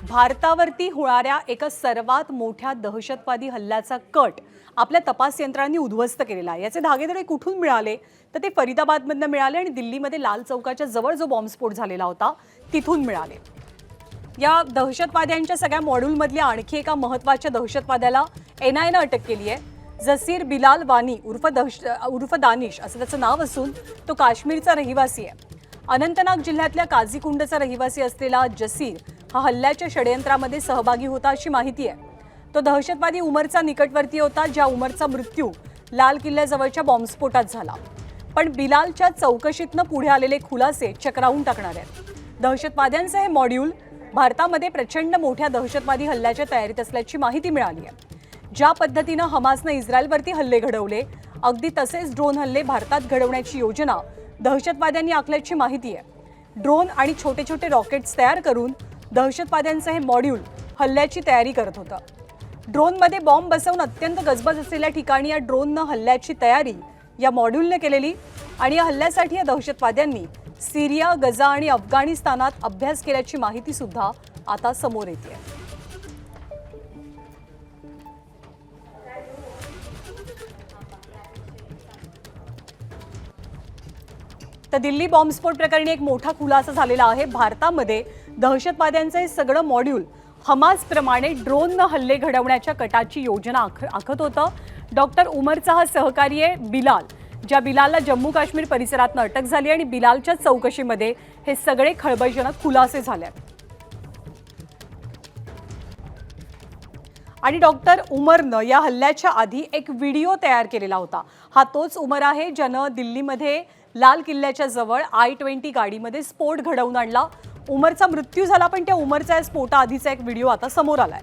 भारतावरती होणाऱ्या एका सर्वात मोठ्या दहशतवादी हल्ल्याचा कट आपल्या तपास यंत्रणांनी उद्ध्वस्त केलेला आहे। याचे धागेदोरे कुठून मिळाले तर ते फरीदाबादमधून मिळाले आणि दिल्लीमध्ये लाल चौकाच्या जवळ जो बॉम्बस्फोट झालेला होता तिथून मिळाले। या दहशतवाद्यांच्या सगळ्या मॉड्यूलमधल्या आणखी एका महत्त्वाच्या दहशतवाद्याला एनआयएने अटक केली आहे। जसीर बिलाल वानी उर्फ दानिश असं त्याचं नाव असून तो काश्मीरचा रहिवासी आहे। अनंतनाग जिल्ह्यातल्या काझीकुंडचा रहिवासी असलेला जसीर हा हल्ल्याच्या षडयंत्रामध्ये सहभागी होता अशी माहिती आहे। तो दहशतवादी उमरचा निकटवर्ती होता, ज्या उमरचा मृत्यू लाल किल्ल्याजवळच्या बॉम्बस्फोटात झाला। पण बिलालच्या चौकशीतनं पुढे आलेले खुलासे चक्रावून टाकणार आहेत। दहशतवाद्यांचे हे मॉड्यूल भारतामध्ये प्रचंड मोठ्या दहशतवादी हल्ल्याच्या तयारीत असल्याची माहिती मिळाली आहे। ज्या पद्धतीनं हमासने इस्रायलवरती हल्ले घडवले, अगदी तसेच ड्रोन हल्ले भारतात घडवण्याची योजना दहशतवाद्यांनी आखल्याची माहिती आहे। ड्रोन आणि छोटे छोटे रॉकेट्स तयार करून दहशतवाद्यांचे हे मॉड्यूल हल्ल्याची तयारी करत होतं। ड्रोनमध्ये बॉम्ब बसवून अत्यंत गजबज असलेल्या ठिकाणी या ड्रोननं हल्ल्याची तयारी या मॉड्यूलने केलेली आणि या हल्ल्यासाठी या दहशतवाद्यांनी सिरिया, गजा आणि अफगाणिस्तानात अभ्यास केल्याची माहिती सुद्धा आता समोर येते। तर दिल्ली बॉम्बस्फोट प्रकरणी एक मोठा खुलासा झालेला आहे। भारतामध्ये दहशतवाद्यांचे सगळं मॉड्यूल हमास प्रमाणे ड्रोननं हल्ले घडवण्याच्या कटाची योजना आखत होतं। डॉक्टर उमरचा हा सहकारी आहे बिलाल, ज्या बिलालला जम्मू काश्मीर परिसरातनं अटक झाली आणि बिलालच्या चौकशीमध्ये हे सगळे खळबळजनक खुलासे झाले। आणि डॉक्टर उमरनं या हल्ल्याच्या आधी एक व्हिडिओ तयार केलेला होता। हा तोच उमर आहे ज्यानं दिल्लीमध्ये लाल किल्ल्याच्या जवळ I-20 गाडीमध्ये स्फोट घडवून आणला। उमरचा मृत्यू झाला, पण त्या उमरच्या स्फोटाआधीचा एक व्हिडिओ आता समोर आलाय।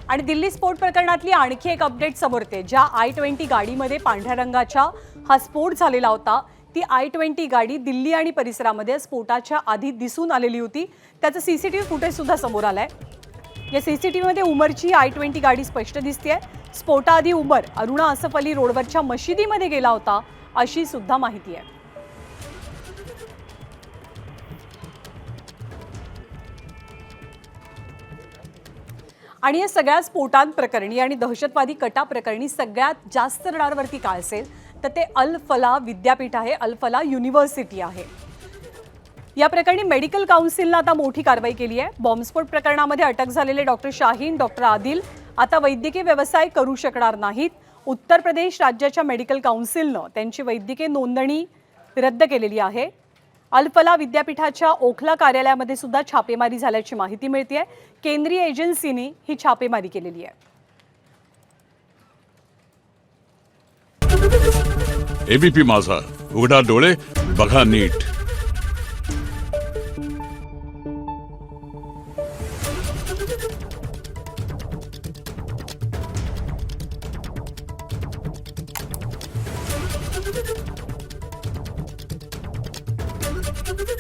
आणि दिल्ली स्फोट प्रकरणातली आणखी एक अपडेट समोर येते। ज्या I-20 गाडीमध्ये पांढऱ्या रंगाचा हा स्फोट झालेला होता, ती I-20 गाडी दिल्ली आणि परिसरामध्ये स्फोटाच्या आधी दिसून आलेली होती। त्याचं सीसीटीव्ही फुटेज सुद्धा समोर आलंय। या सीसीटीव्हीमध्ये उमरची I-20 गाडी स्पष्ट दिसतेय। स्फोटाआधी उमर अरुणा असफ अली रोडवरच्या मशिदीमध्ये गेला होता अशी सुद्धा माहिती आहे। आणि या सगळ्या स्फोटांप्रकरणी आणि दहशतवादी कटाप्रकरणी सगळ्यात जास्त रडारवरती काय असेल तर ते अल फलाह विद्यापीठ आहे, अल फलाह युनिव्हर्सिटी आहे। या प्रकरणी मेडिकल काउन्सिलने आता मोठी कारवाई केली आहे। बॉम्बस्फोट प्रकरणामध्ये अटक झालेले डॉक्टर शाहीन, डॉक्टर आदिल आता वैद्यकीय व्यवसाय करू शकणार नाहीत। उत्तर प्रदेश राज्याच्या मेडिकल काउन्सिलने त्यांची वैद्यकीय नोंदणी रद्द केलेली आहे। अल फलाह विद्यापीठाच्या ओखला कार्यालयामध्ये सुद्धा छापेमारी झाल्याची माहिती मिळते। केंद्रीय एजन्सीने ही छापेमारी केलेली आहे। एबीपी माझा, उघडा डोळे बघा नीट।